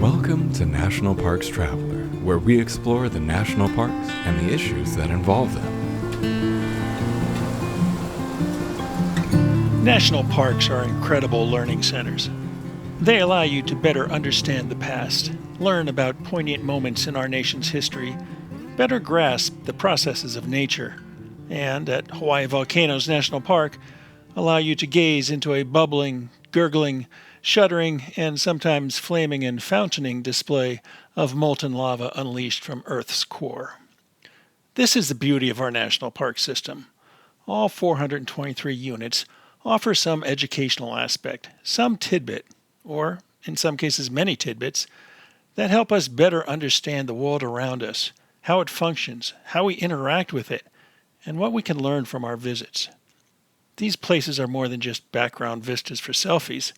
Welcome to National Parks Traveler, where we explore the national parks and the issues that involve them. National parks are incredible learning centers. They allow you to better understand the past, learn about poignant moments in our nation's history, better grasp the processes of nature, and at Hawaii Volcanoes National Park, allow you to gaze into a bubbling, gurgling, shuddering, and sometimes flaming and fountaining display of molten lava unleashed from Earth's core. This is the beauty of our national park system. All 423 units offer some educational aspect, some tidbit, or in some cases many tidbits, that help us better understand the world around us, how it functions, how we interact with it, and what we can learn from our visits. These places are more than just background vistas for selfies.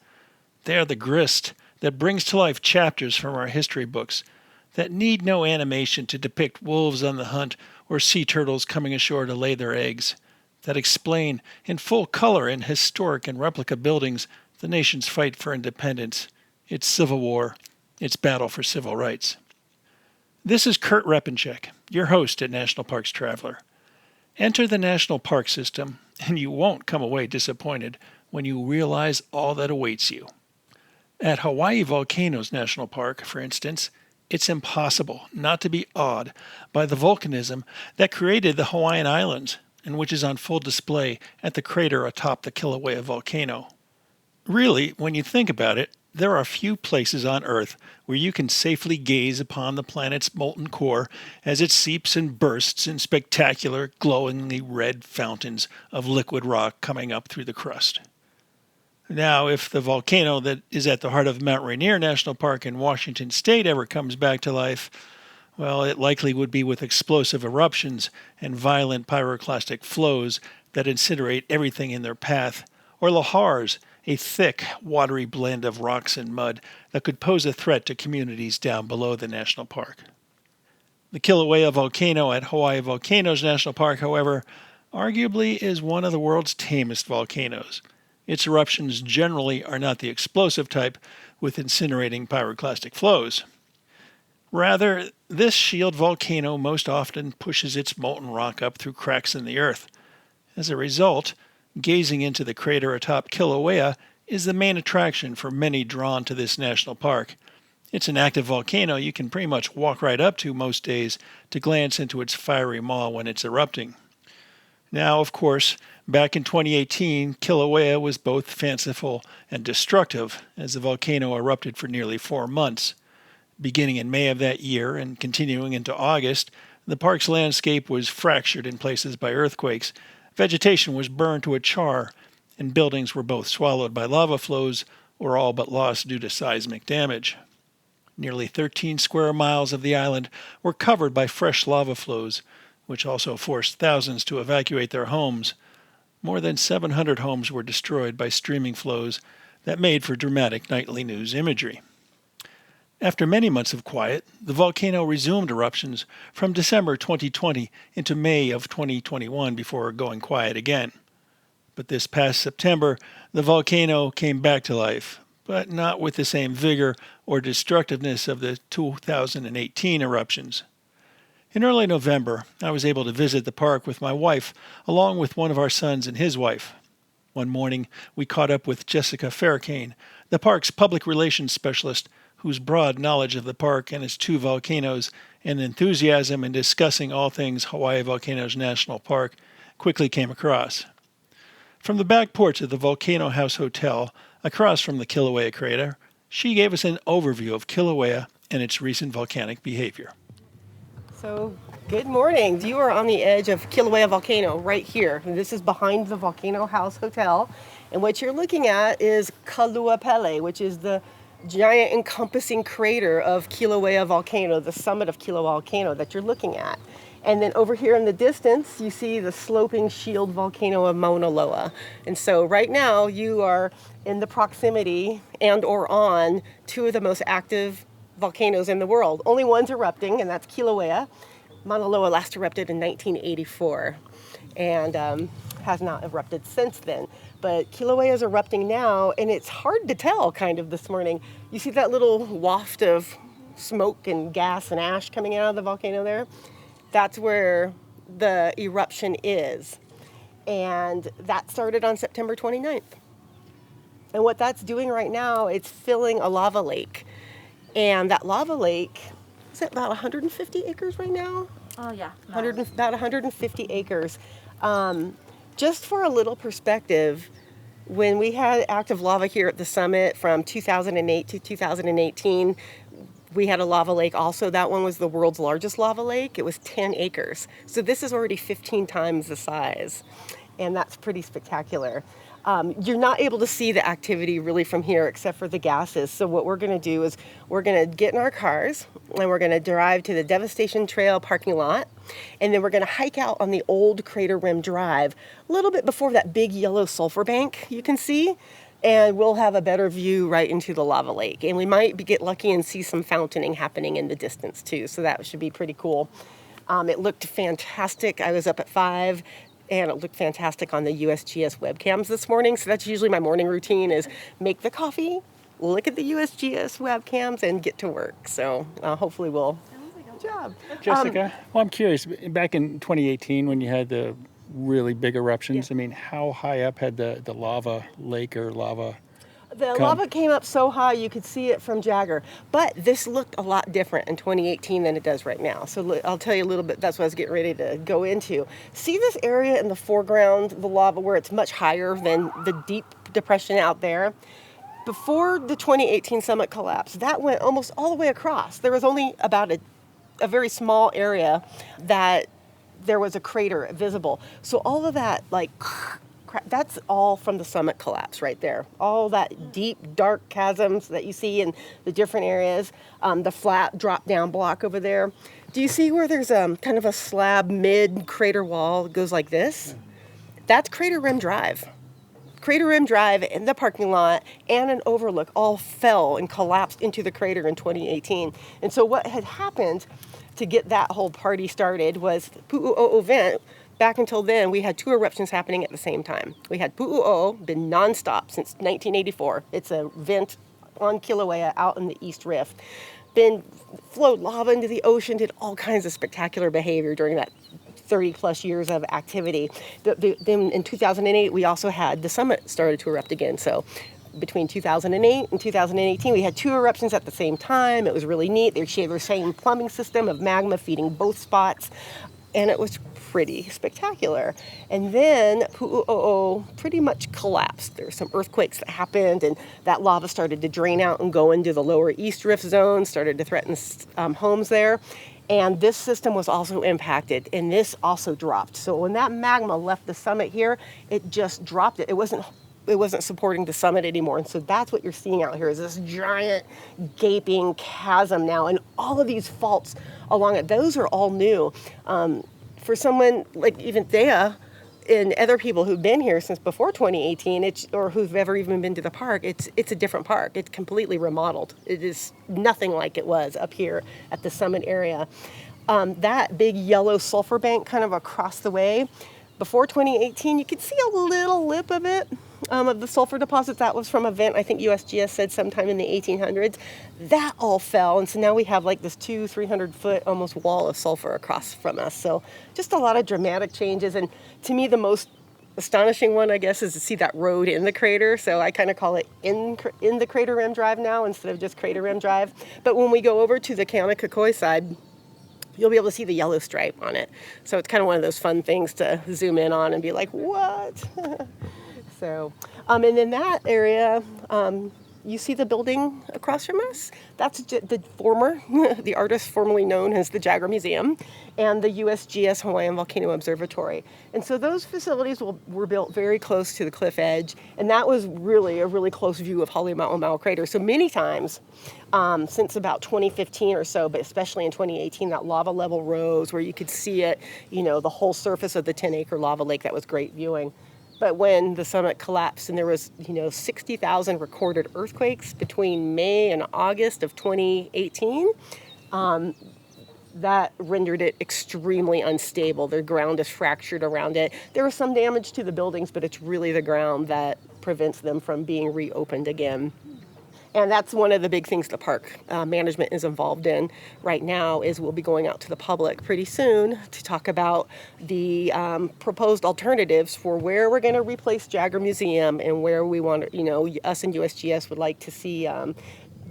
They are the grist that brings to life chapters from our history books that need no animation to depict wolves on the hunt or sea turtles coming ashore to lay their eggs, that explain in full color in historic and replica buildings the nation's fight for independence, its civil war, its battle for civil rights. This is Kurt Repenchek, your host at National Parks Traveler. Enter the national park system, and you won't come away disappointed when you realize all that awaits you. At Hawaii Volcanoes National Park, for instance, it's impossible not to be awed by the volcanism that created the Hawaiian Islands and which is on full display at the crater atop the Kīlauea volcano. Really, when you think about it, there are few places on Earth where you can safely gaze upon the planet's molten core as it seeps and bursts in spectacular, glowingly red fountains of liquid rock coming up through the crust. Now, if the volcano that is at the heart of Mount Rainier National Park in Washington State ever comes back to life, well, it likely would be with explosive eruptions and violent pyroclastic flows that incinerate everything in their path, or lahars, a thick, watery blend of rocks and mud that could pose a threat to communities down below the national park. The Kīlauea volcano at Hawaii Volcanoes National Park, however, arguably is one of the world's tamest volcanoes. Its eruptions generally are not the explosive type with incinerating pyroclastic flows. Rather, this shield volcano most often pushes its molten rock up through cracks in the earth. As a result, gazing into the crater atop Kīlauea is the main attraction for many drawn to this national park. It's an active volcano you can pretty much walk right up to most days to glance into its fiery maw when it's erupting. Now, of course, back in 2018, Kīlauea was both fanciful and destructive as the volcano erupted for nearly 4 months. Beginning in May of that year and continuing into August, the park's landscape was fractured in places by earthquakes, vegetation was burned to a char, and buildings were both swallowed by lava flows or all but lost due to seismic damage. Nearly 13 square miles of the island were covered by fresh lava flows, which also forced thousands to evacuate their homes. More than 700 homes were destroyed by streaming flows that made for dramatic nightly news imagery. After many months of quiet, the volcano resumed eruptions from December 2020 into May of 2021 before going quiet again. But this past September, the volcano came back to life, but not with the same vigor or destructiveness of the 2018 eruptions. In early November, I was able to visit the park with my wife, along with one of our sons and his wife. One morning, we caught up with Jessica Ferracane, the park's public relations specialist, whose broad knowledge of the park and its 2 volcanoes and enthusiasm in discussing all things Hawaii Volcanoes National Park quickly came across. From the back porch of the Volcano House Hotel, across from the Kīlauea crater, she gave us an overview of Kīlauea and its recent volcanic behavior. So, good morning. You are on the edge of Kīlauea volcano right here. And this is behind the Volcano House Hotel. And what you're looking at is Ka'luapele, which is the giant encompassing crater of Kīlauea volcano, the summit of Kīlauea volcano that you're looking at. And then over here in the distance, you see the sloping shield volcano of Mauna Loa. And so right now you are in the proximity and or on 2 of the most active volcanoes in the world. Only one's erupting, and that's Kīlauea. Mauna Loa last erupted in 1984 and has not erupted since then. But Kīlauea is erupting now, and it's hard to tell kind of this morning. You see that little waft of smoke and gas and ash coming out of the volcano there? That's where the eruption is. And that started on September 29th. And what that's doing right now, it's filling a lava lake. And that lava lake, is it about 150 acres right now? Oh, yeah. About 150 acres. Just for a little perspective, when we had active lava here at the summit from 2008 to 2018, we had a lava lake also. That one was the world's largest lava lake. It was 10 acres. So this is already 15 times the size. And that's pretty spectacular. You're not able to see the activity really from here except for the gases. So what we're going to do is we're going to get in our cars and we're going to drive to the Devastation Trail parking lot. And then we're going to hike out on the old Crater Rim Drive a little bit before that big yellow sulfur bank you can see. And we'll have a better view right into the lava lake. And we might get lucky and see some fountaining happening in the distance too. So that should be pretty cool. It looked fantastic. I was up at 5. And it looked fantastic on the USGS webcams this morning. So that's usually my morning routine is make the coffee, look at the USGS webcams, and get to work. So hopefully we'll... Good job. Jessica, well, I'm curious, back in 2018 when you had the really big eruptions, I mean, how high up had the lava lake or lava... The lava came up so high you could see it from Jagger. But this looked a lot different in 2018 than it does right now. So I'll tell you a little bit, that's what I was getting ready to go into. See this area in the foreground, the lava, where it's much higher than the deep depression out there? Before the 2018 summit collapse, that went almost all the way across. There was only about a very small area that there was a crater visible. So all of that, like... that's all from the summit collapse right there. All that deep, dark chasms that you see in the different areas. The flat drop-down block over there. Do you see where there's kind of a slab mid-crater wall that goes like this? That's Crater Rim Drive. Crater Rim Drive and the parking lot and an overlook all fell and collapsed into the crater in 2018. And so what had happened to get that whole party started was Pu'u'o'o vent. Back until then, we had 2 eruptions happening at the same time. We had Pu'u'o'o, been nonstop since 1984. It's a vent on Kīlauea out in the East Rift. Then flowed lava into the ocean, did all kinds of spectacular behavior during that 30 plus years of activity. Then in 2008, we also had the summit started to erupt again. So between 2008 and 2018, we had 2 eruptions at the same time. It was really neat. They shared the same plumbing system of magma feeding both spots. And it was pretty spectacular. And then Pu'u'o'o pretty much collapsed. There were some earthquakes that happened, and that lava started to drain out and go into the lower East Rift zone, started to threaten homes there. And this system was also impacted, and this also dropped. So when that magma left the summit here, it just dropped it. It wasn't supporting the summit anymore. And so that's what you're seeing out here is this giant gaping chasm now. And all of these faults along it, those are all new. For someone like even Thea and other people who've been here since before 2018, or who've ever even been to the park, it's a different park. It's completely remodeled. It is nothing like it was up here at the summit area. That big yellow sulfur bank kind of across the way, before 2018, you could see a little lip of it, of the sulfur deposits. That was from a vent, I think USGS said sometime in the 1800s. That all fell, and so now we have like this 200-300 foot almost wall of sulfur across from us. So just a lot of dramatic changes, and to me the most astonishing one, I guess, is to see that road in the crater. So I kind of call it in the Crater Rim Drive now instead of just Crater Rim Drive. But when we go over to the Kaunakakoi side, you'll be able to see the yellow stripe on it. So it's kind of one of those fun things to zoom in on and be like, what? So, and in that area, you see the building across from us? That's the artist formerly known as the Jagger Museum and the USGS Hawaiian Volcano Observatory. And so those facilities were built very close to the cliff edge, and that was really a really close view of Halemaumau Crater. So many times, since about 2015 or so, but especially in 2018, that lava level rose where you could see it, the whole surface of the 10-acre lava lake. That was great viewing. But when the summit collapsed and there was, 60,000 recorded earthquakes between May and August of 2018, that rendered it extremely unstable. The ground is fractured around it. There was some damage to the buildings, but it's really the ground that prevents them from being reopened again. And that's one of the big things the park management is involved in right now. Is we'll be going out to the public pretty soon to talk about the proposed alternatives for where we're going to replace Jagger Museum and where we want, us and USGS would like to see the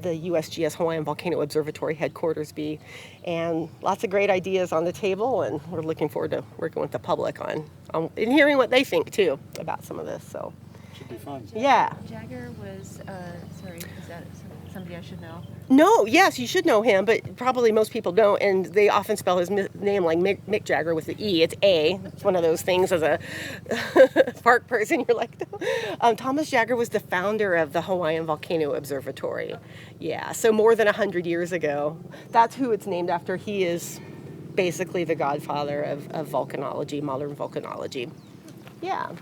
USGS Hawaiian Volcano Observatory headquarters be. And lots of great ideas on the table, and we're looking forward to working with the public on and hearing what they think too about some of this. So. Should be fun. Yeah. Jagger was, sorry, is that somebody I should know? No, yes, you should know him, but probably most people don't, and they often spell his name like Mick Jagger with the E. It's A. It's one of those things as a park person, you're like, no. Thomas Jagger was the founder of the Hawaiian Volcano Observatory. Yeah, so more than 100 years ago. That's who it's named after. He is basically the godfather of volcanology, modern volcanology. Yeah.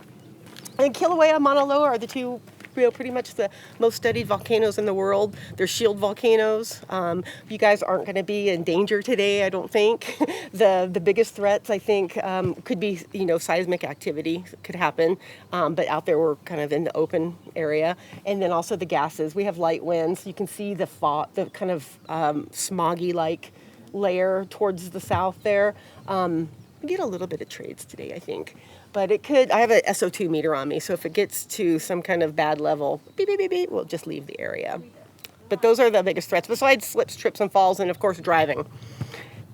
And Kīlauea and Mauna Loa are the two, pretty much the most studied volcanoes in the world. They're shield volcanoes. You guys aren't going to be in danger today, I don't think. The biggest threats, I think, could be, seismic activity could happen. But out there, we're kind of in the open area. And then also the gases. We have light winds. You can see the the kind of smoggy-like layer towards the south there. We get a little bit of trades today, I think. But it could, I have an SO2 meter on me, so if it gets to some kind of bad level, beep, beep, beep, beep, we'll just leave the area. But those are the biggest threats, besides slips, trips, and falls, and of course driving.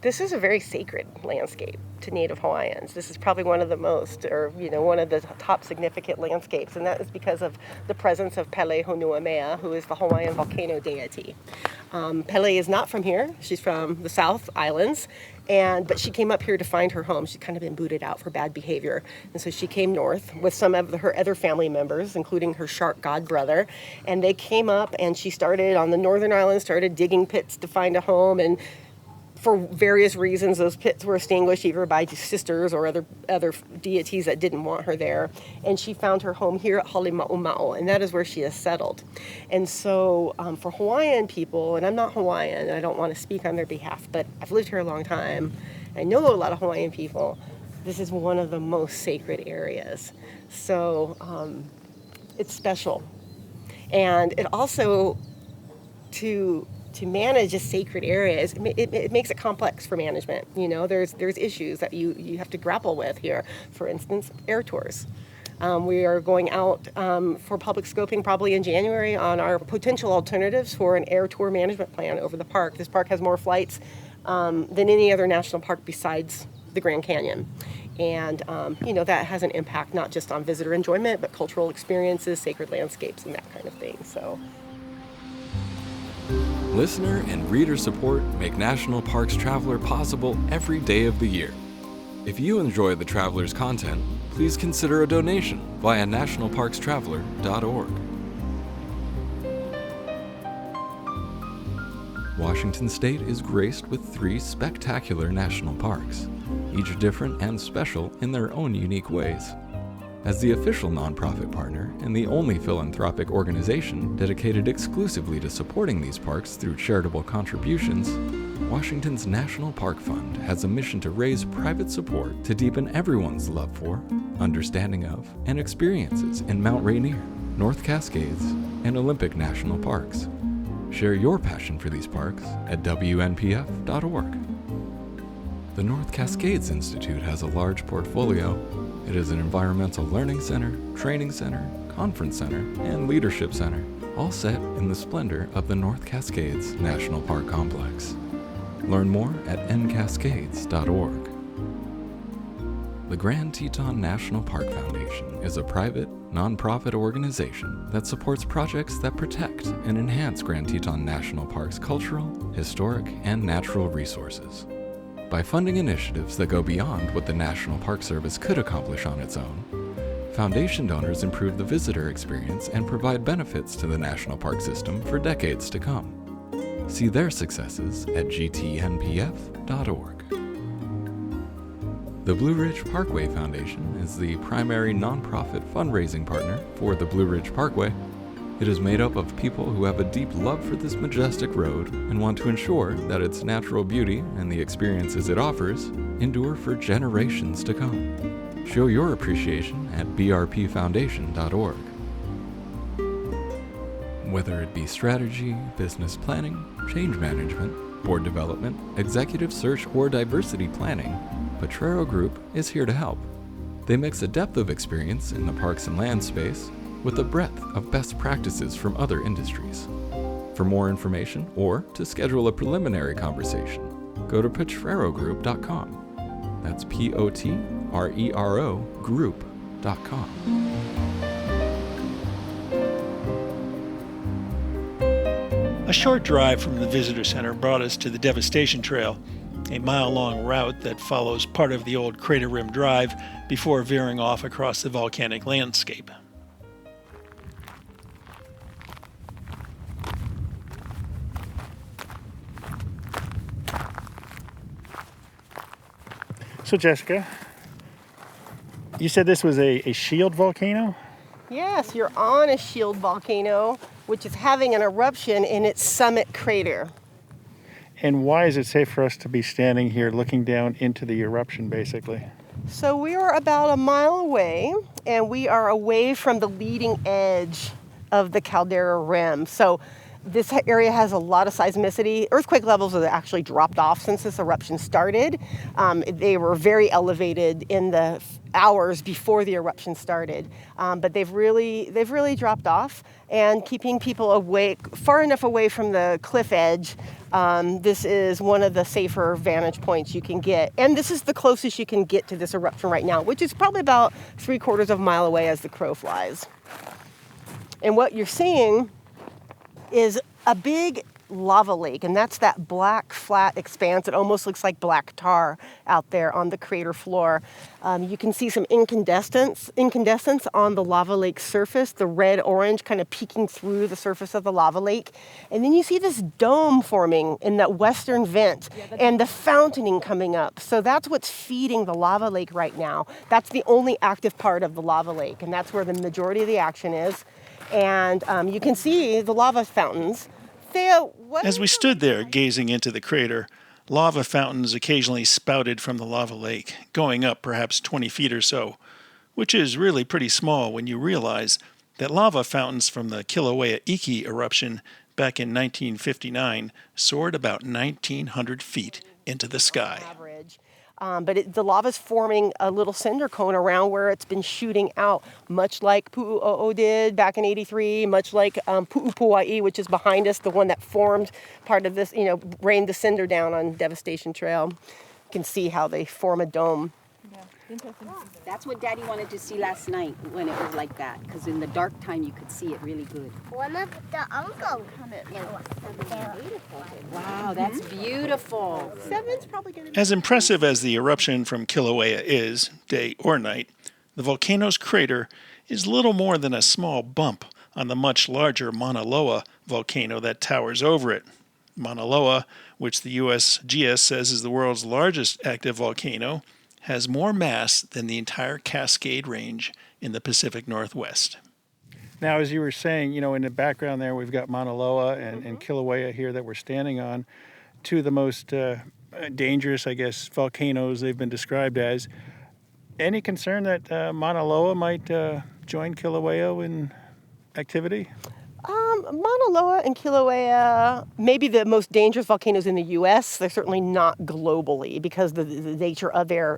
This is a very sacred landscape to Native Hawaiians. This is probably one of the most, or one of the top significant landscapes, and that is because of the presence of Pele Honuamea, who is the Hawaiian volcano deity. Pele is not from here. She's from the South Islands, but she came up here to find her home. She's kind of been booted out for bad behavior, and so she came north with some of her other family members, including her shark god brother, and they came up, and she started on the northern islands, started digging pits to find a home, and for various reasons, those pits were extinguished either by sisters or other deities that didn't want her there. And she found her home here at Halima'uma'o, and that is where she has settled. And so for Hawaiian people, and I'm not Hawaiian, and I don't want to speak on their behalf, but I've lived here a long time. I know a lot of Hawaiian people. This is one of the most sacred areas. So it's special. And it also, to manage a sacred area, it makes it complex for management. There's issues that you have to grapple with here. For instance, air tours. We are going out for public scoping probably in January on our potential alternatives for an air tour management plan over the park. This park has more flights than any other national park besides the Grand Canyon. And, that has an impact not just on visitor enjoyment, but cultural experiences, sacred landscapes, and that kind of thing. So. Listener and reader support make National Parks Traveler possible every day of the year. If you enjoy the Traveler's content, please consider a donation via nationalparkstraveler.org. Washington State is graced with 3 spectacular national parks, each different and special in their own unique ways. As the official nonprofit partner and the only philanthropic organization dedicated exclusively to supporting these parks through charitable contributions, Washington's National Park Fund has a mission to raise private support to deepen everyone's love for, understanding of, and experiences in Mount Rainier, North Cascades, and Olympic National Parks. Share your passion for these parks at WNPF.org. The North Cascades Institute has a large portfolio. It is an environmental learning center, training center, conference center, and leadership center, all set in the splendor of the North Cascades National Park Complex. Learn more at ncascades.org. The Grand Teton National Park Foundation is a private, nonprofit organization that supports projects that protect and enhance Grand Teton National Park's cultural, historic, and natural resources. By funding initiatives that go beyond what the National Park Service could accomplish on its own, Foundation donors improve the visitor experience and provide benefits to the National Park System for decades to come. See their successes at gtnpf.org. The Blue Ridge Parkway Foundation is the primary nonprofit fundraising partner for the Blue Ridge Parkway. It is made up of people who have a deep love for this majestic road and want to ensure that its natural beauty and the experiences it offers endure for generations to come. Show your appreciation at brpfoundation.org. Whether it be strategy, business planning, change management, board development, executive search, or diversity planning, Potrero Group is here to help. They mix a depth of experience in the parks and land space with a breadth of best practices from other industries. For more information or to schedule a preliminary conversation, go to potrerogroup.com. That's Potrero group.com. A short drive from the visitor center brought us to the Devastation Trail, a mile-long route that follows part of the old Crater Rim Drive before veering off across the volcanic landscape. So Jessica, you said this was a shield volcano? Yes, you're on a shield volcano, which is having an eruption in its summit crater. And why is it safe for us to be standing here looking down into the eruption, basically? So we are about a mile away, and we are away from the leading edge of the caldera rim. So this area has a lot of seismicity. Earthquake levels have actually dropped off since this eruption started. They were very elevated in the hours before the eruption started, but they've really dropped off. And keeping people awake, far enough away from the cliff edge, this is one of the safer vantage points you can get. And this is the closest you can get to this eruption right now, which is probably about 3/4 of a mile away as the crow flies. And what you're seeing is a big lava lake, and that's that black flat expanse. It almost looks like black tar out there on the crater floor. You can see some incandescence on the lava lake surface, the red-orange kind of peeking through the surface of the lava lake. And then you see this dome forming in that western vent and the fountaining coming up. So that's what's feeding the lava lake right now. That's the only active part of the lava lake, and that's where the majority of the action is. And you can see the lava fountains. As we stood there gazing into the crater, lava fountains occasionally spouted from the lava lake, going up perhaps 20 feet or so, which is really pretty small when you realize that lava fountains from the Kīlauea Iki eruption back in 1959 soared about 1,900 feet into the sky. But the lava's forming a little cinder cone around where it's been shooting out, much like Pu'u'o'o did back in '83, much like Pu'upua'i, which is behind us, the one that formed part of this, rained the cinder down on Devastation Trail. You can see how they form a dome. That's what Daddy wanted to see last night when it was like that, because in the dark time you could see it really good. One of the uncle Wow, that's beautiful. Seven's probably going to be... As impressive as the eruption from Kīlauea is, day or night, the volcano's crater is little more than a small bump on the much larger Mauna Loa volcano that towers over it. Mauna Loa, which the USGS says is the world's largest active volcano, has more mass than the entire Cascade Range in the Pacific Northwest. Now, as you were saying, in the background there, we've got Mauna Loa and Kīlauea here that we're standing on, two of the most dangerous, I guess, volcanoes they've been described as. Any concern that Mauna Loa might join Kīlauea in activity? Mauna Loa and Kīlauea, maybe the most dangerous volcanoes in the U.S. They're certainly not globally because the nature of their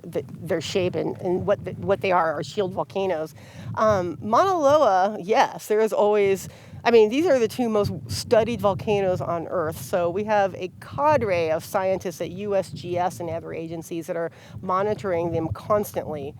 shape and what they are shield volcanoes. Mauna Loa, yes, there is always... these are the two most studied volcanoes on Earth. So we have a cadre of scientists at USGS and other agencies that are monitoring them constantly.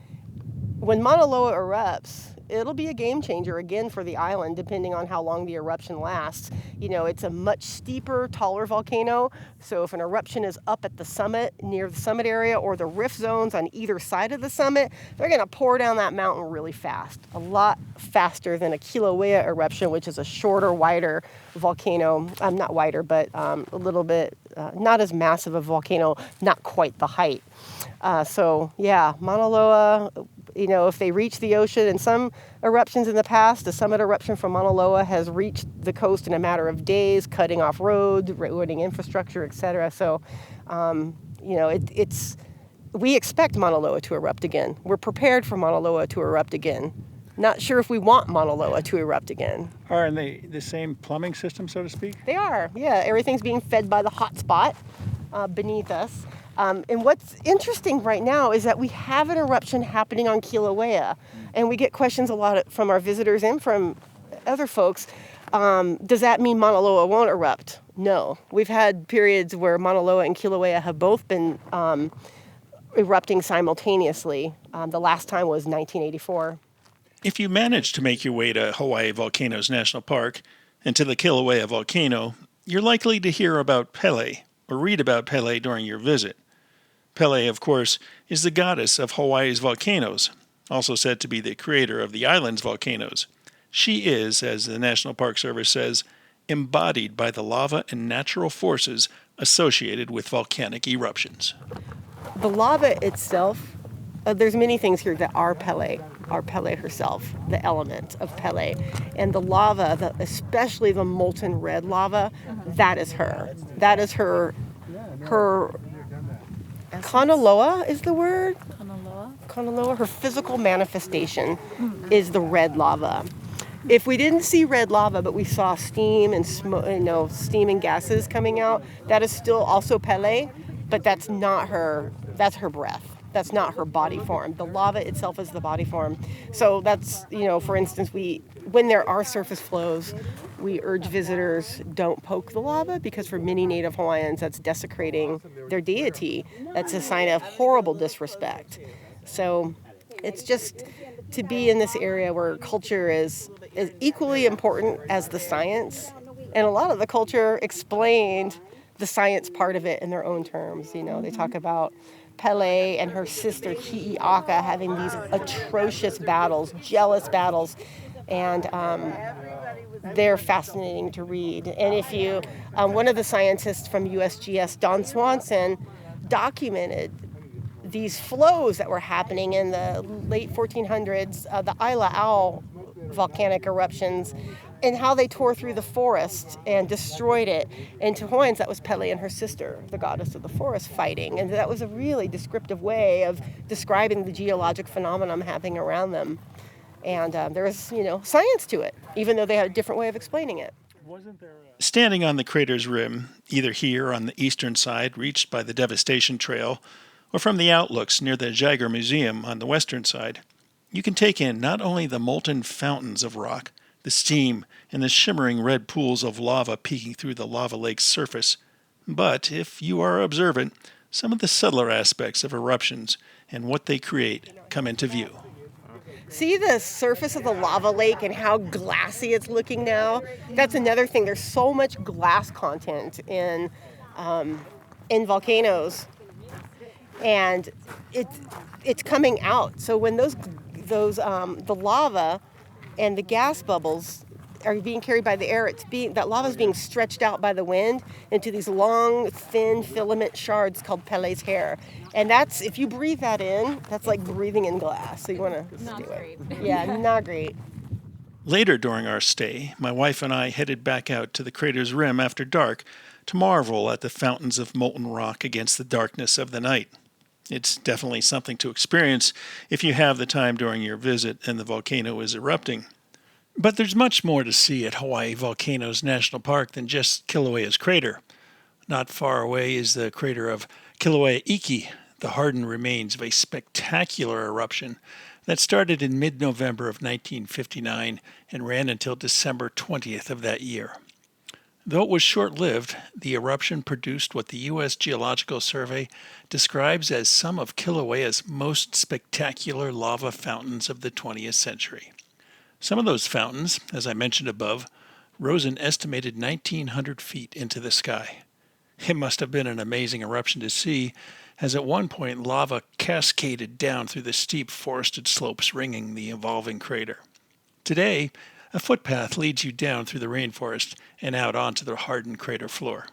When Mauna Loa erupts, it'll be a game changer again for the island, depending on how long the eruption lasts. It's a much steeper, taller volcano. So if an eruption is up at the summit, near the summit area, or the rift zones on either side of the summit, they're going to pour down that mountain really fast. A lot faster than a Kīlauea eruption, which is a shorter, wider volcano. Not wider, but a little bit, not as massive a volcano, not quite the height. Mauna Loa, if they reach the ocean, and some eruptions in the past, the summit eruption from Mauna Loa has reached the coast in a matter of days, cutting off roads, ruining infrastructure, etc. So, we expect Mauna Loa to erupt again. We're prepared for Mauna Loa to erupt again. Not sure if we want Mauna Loa to erupt again. Are they the same plumbing system, so to speak? They are, yeah. Everything's being fed by the hot spot beneath us. And what's interesting right now is that we have an eruption happening on Kīlauea. And we get questions a lot from our visitors and from other folks. Does that mean Mauna Loa won't erupt? No. We've had periods where Mauna Loa and Kīlauea have both been erupting simultaneously. The last time was 1984. If you manage to make your way to Hawaii Volcanoes National Park and to the Kīlauea volcano, you're likely to hear about Pele or read about Pele during your visit. Pele, of course, is the goddess of Hawaii's volcanoes, also said to be the creator of the island's volcanoes. She is, as the National Park Service says, embodied by the lava and natural forces associated with volcanic eruptions. The lava itself, there's many things here that are Pele herself, the element of Pele. And the lava, especially the molten red lava, that is her. That is her Kanaloa is the word? Kanaloa. Her physical manifestation is the red lava. If we didn't see red lava, but we saw steam and smoke, steam and gases coming out, that is still also Pele, but that's not her. That's her breath. That's not her body form. The lava itself is the body form. So that's, for instance, when there are surface flows, we urge visitors don't poke the lava because for many Native Hawaiians, that's desecrating their deity. That's a sign of horrible disrespect. So it's just to be in this area where culture is equally important as the science. And a lot of the culture explained the science part of it in their own terms. They talk about Pele and her sister Hi'iaka having these atrocious battles, jealous battles, and they're fascinating to read. And if you, one of the scientists from USGS, Don Swanson, documented these flows that were happening in the late 1400s, the Kīlauea volcanic eruptions, and how they tore through the forest and destroyed it. And to Hawaiians, that was Pele and her sister, the goddess of the forest, fighting. And that was a really descriptive way of describing the geologic phenomenon happening around them. And there was, science to it, even though they had a different way of explaining it. Standing on the crater's rim, either here on the eastern side, reached by the Devastation Trail, or from the outlooks near the Jagger Museum on the western side, you can take in not only the molten fountains of rock, the steam, and the shimmering red pools of lava peeking through the lava lake's surface, but, if you are observant, some of the subtler aspects of eruptions and what they create come into view. See the surface of the lava lake and how glassy it's looking now? That's another thing. There's so much glass content in volcanoes, and it's coming out. So when the lava and the gas bubbles are being carried by the air, that lava is being stretched out by the wind into these long, thin filament shards called Pele's hair. And that's, if you breathe that in, that's like breathing in glass. So you want to do it. Yeah, not great. Later during our stay, my wife and I headed back out to the crater's rim after dark to marvel at the fountains of molten rock against the darkness of the night. It's definitely something to experience if you have the time during your visit and the volcano is erupting. But there's much more to see at Hawaii Volcanoes National Park than just Kilauea's crater. Not far away is the crater of Kilauea Iki, the hardened remains of a spectacular eruption that started in mid-November of 1959 and ran until December 20th of that year. Though it was short-lived, the eruption produced what the U.S. Geological Survey describes as some of Kilauea's most spectacular lava fountains of the 20th century. Some of those fountains, as I mentioned above, rose an estimated 1,900 feet into the sky. It must have been an amazing eruption to see, as at one point lava cascaded down through the steep forested slopes ringing the evolving crater. Today, a footpath leads you down through the rainforest and out onto the hardened crater floor.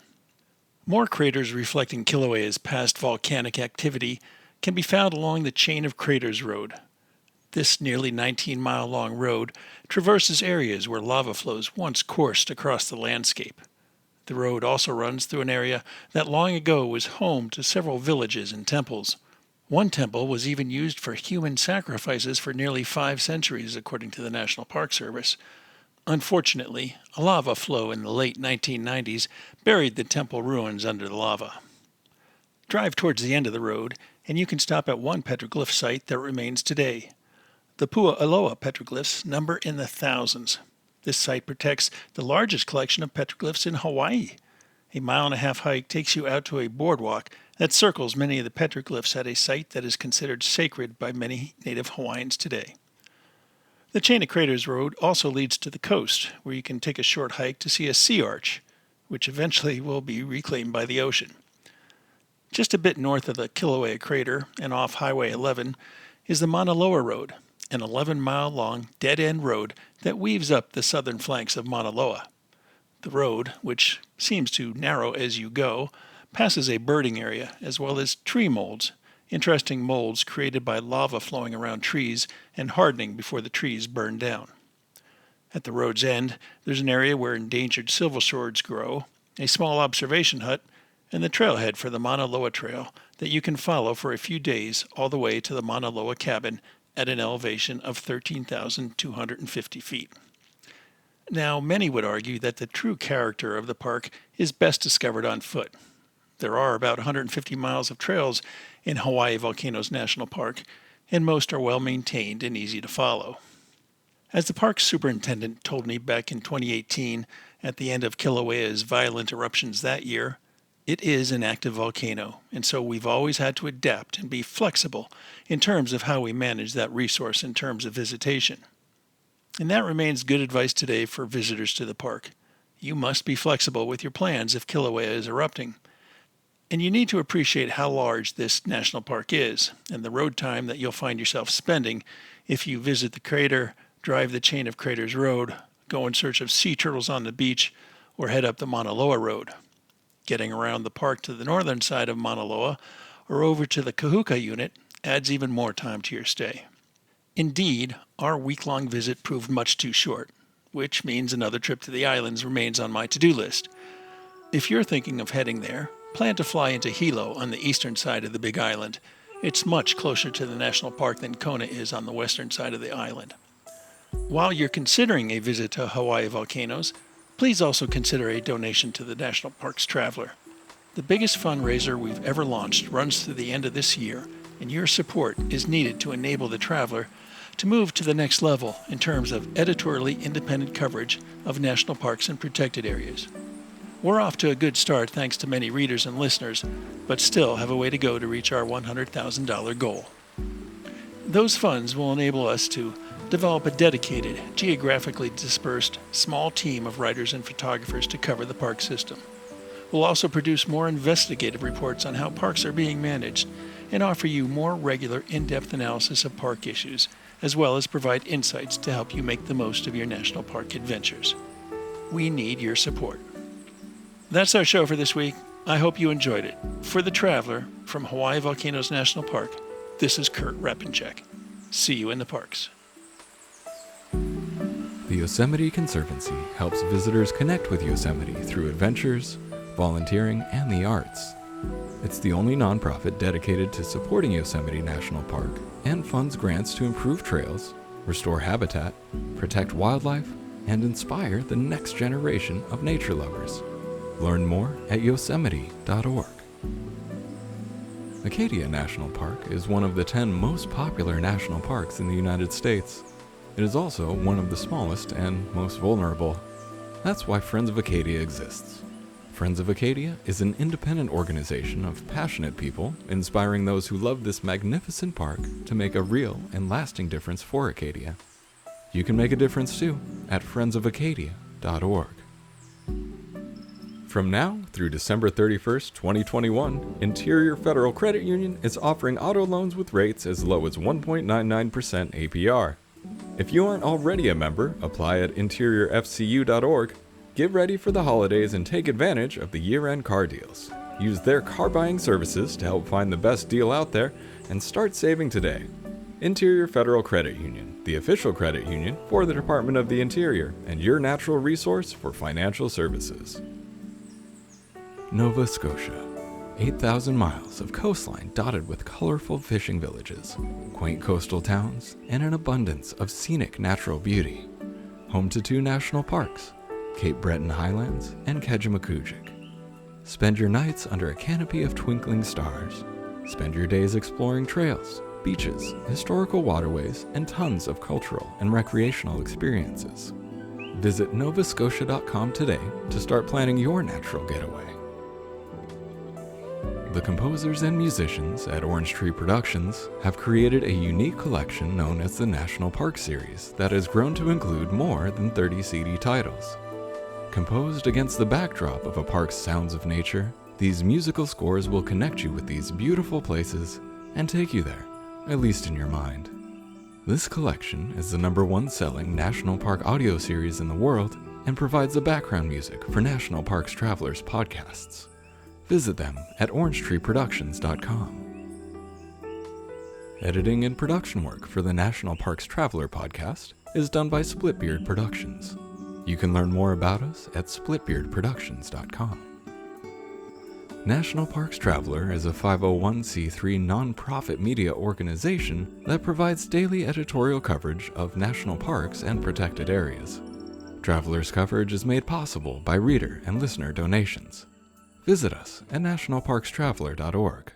More craters reflecting Kilauea's past volcanic activity can be found along the Chain of Craters Road. This nearly 19-mile-long road traverses areas where lava flows once coursed across the landscape. The road also runs through an area that long ago was home to several villages and temples. One temple was even used for human sacrifices for nearly 5 centuries, according to the National Park Service. Unfortunately, a lava flow in the late 1990s buried the temple ruins under the lava. Drive towards the end of the road, and you can stop at one petroglyph site that remains today. The Pu'aloa petroglyphs number in the thousands. This site protects the largest collection of petroglyphs in Hawaii. A 1.5-mile hike takes you out to a boardwalk that circles many of the petroglyphs at a site that is considered sacred by many native Hawaiians today. The Chain of Craters Road also leads to the coast, where you can take a short hike to see a sea arch, which eventually will be reclaimed by the ocean. Just a bit north of the Kīlauea crater and off Highway 11 is the Mauna Loa Road, an 11-mile-long dead-end road that weaves up the southern flanks of Mauna Loa. The road, which seems to narrow as you go, passes a birding area as well as tree molds, interesting molds created by lava flowing around trees and hardening before the trees burn down. At the road's end, there's an area where endangered silver swords grow, a small observation hut, and the trailhead for the Mauna Loa Trail that you can follow for a few days all the way to the Mauna Loa cabin at an elevation of 13,250 feet. Now, many would argue that the true character of the park is best discovered on foot. There are about 150 miles of trails in Hawaii Volcanoes National Park, and most are well maintained and easy to follow. As the park superintendent told me back in 2018 at the end of Kilauea's violent eruptions that year, it is an active volcano, and so we've always had to adapt and be flexible in terms of how we manage that resource in terms of visitation. And that remains good advice today for visitors to the park. You must be flexible with your plans if Kīlauea is erupting. And you need to appreciate how large this national park is, and the road time that you'll find yourself spending if you visit the crater, drive the Chain of Craters Road, go in search of sea turtles on the beach, or head up the Mauna Loa Road. Getting around the park to the northern side of Mauna Loa or over to the Kahuka unit adds even more time to your stay. Indeed, our week-long visit proved much too short, which means another trip to the islands remains on my to-do list. If you're thinking of heading there, plan to fly into Hilo on the eastern side of the Big Island. It's much closer to the national park than Kona is on the western side of the island. While you're considering a visit to Hawaii Volcanoes, please also consider a donation to the National Parks Traveler. The biggest fundraiser we've ever launched runs through the end of this year, and your support is needed to enable the Traveler to move to the next level in terms of editorially independent coverage of national parks and protected areas. We're off to a good start thanks to many readers and listeners, but still have a way to go to reach our $100,000 goal. Those funds will enable us to develop a dedicated, geographically dispersed, small team of writers and photographers to cover the park system. We'll also produce more investigative reports on how parks are being managed and offer you more regular, in-depth analysis of park issues, as well as provide insights to help you make the most of your national park adventures. We need your support. That's our show for this week. I hope you enjoyed it. For The Traveler, from Hawaii Volcanoes National Park, this is Kurt Repenchek. See you in the parks. The Yosemite Conservancy helps visitors connect with Yosemite through adventures, volunteering, and the arts. It's the only nonprofit dedicated to supporting Yosemite National Park and funds grants to improve trails, restore habitat, protect wildlife, and inspire the next generation of nature lovers. Learn more at yosemite.org. Acadia National Park is one of the 10 most popular national parks in the United States. It is also one of the smallest and most vulnerable. That's why Friends of Acadia exists. Friends of Acadia is an independent organization of passionate people inspiring those who love this magnificent park to make a real and lasting difference for Acadia. You can make a difference too at friendsofacadia.org. From now through December 31st, 2021, Interior Federal Credit Union is offering auto loans with rates as low as 1.99% APR. If you aren't already a member, apply at interiorfcu.org. Get ready for the holidays and take advantage of the year-end car deals. Use their car buying services to help find the best deal out there and start saving today. Interior Federal Credit Union, the official credit union for the Department of the Interior, and your natural resource for financial services. Nova Scotia. 8,000 miles of coastline dotted with colorful fishing villages, quaint coastal towns, and an abundance of scenic natural beauty. Home to 2 national parks, Cape Breton Highlands and Kejimkujik. Spend your nights under a canopy of twinkling stars. Spend your days exploring trails, beaches, historical waterways, and tons of cultural and recreational experiences. Visit novascotia.com today to start planning your natural getaway. The composers and musicians at Orange Tree Productions have created a unique collection known as the National Park Series that has grown to include more than 30 CD titles. Composed against the backdrop of a park's sounds of nature, these musical scores will connect you with these beautiful places and take you there, at least in your mind. This collection is the #1 selling National Park audio series in the world and provides the background music for National Parks Travelers podcasts. Visit them at orangetreeproductions.com. Editing and production work for the National Parks Traveler podcast is done by Splitbeard Productions. You can learn more about us at splitbeardproductions.com. National Parks Traveler is a 501c3 nonprofit media organization that provides daily editorial coverage of national parks and protected areas. Traveler's coverage is made possible by reader and listener donations. Visit us at nationalparkstraveler.org.